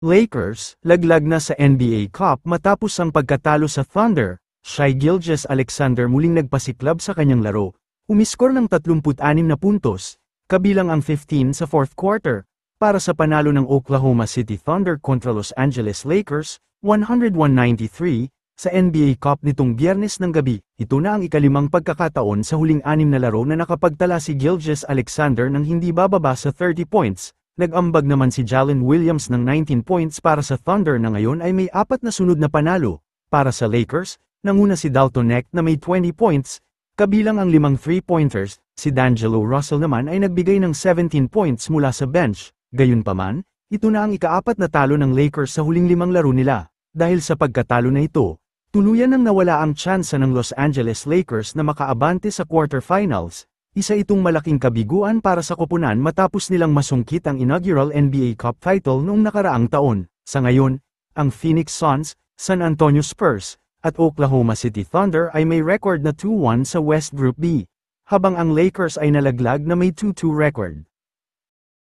Lakers, laglag na sa NBA Cup matapos ang pagkatalo sa Thunder. Shai Gilgeous-Alexander muling nagpasiklab sa kanyang laro. Umiskor ng 36 na puntos, kabilang ang 15 sa fourth quarter, para sa panalo ng Oklahoma City Thunder kontra Los Angeles Lakers, 101-93, sa NBA Cup nitong Biyernes ng gabi. Ito na ang ikalimang pagkakataon sa huling 6 na laro na nakapagtala si Gilgeous-Alexander ng hindi bababa sa 30 points. Nag-ambag naman si Jalen Williams ng 19 points para sa Thunder na ngayon ay may 4 na sunod na panalo. Para sa Lakers, nanguna si Dalton Knecht na may 20 points, kabilang ang 5 3-pointers. Si D'Angelo Russell naman ay nagbigay ng 17 points mula sa bench. Gayunpaman, ito na ang ika-4 na talo ng Lakers sa huling 5 laro nila. Dahil sa pagkatalo na ito, tuluyan nang nawala ang tsansa ng Los Angeles Lakers na makaabante sa quarterfinals. Isa itong malaking kabiguan para sa koponan matapos nilang masungkit ang inaugural NBA Cup title noong nakaraang taon. Sa ngayon, ang Phoenix Suns, San Antonio Spurs, at Oklahoma City Thunder ay may record na 2-1 sa West Group B, habang ang Lakers ay nalaglag na may 2-2 record.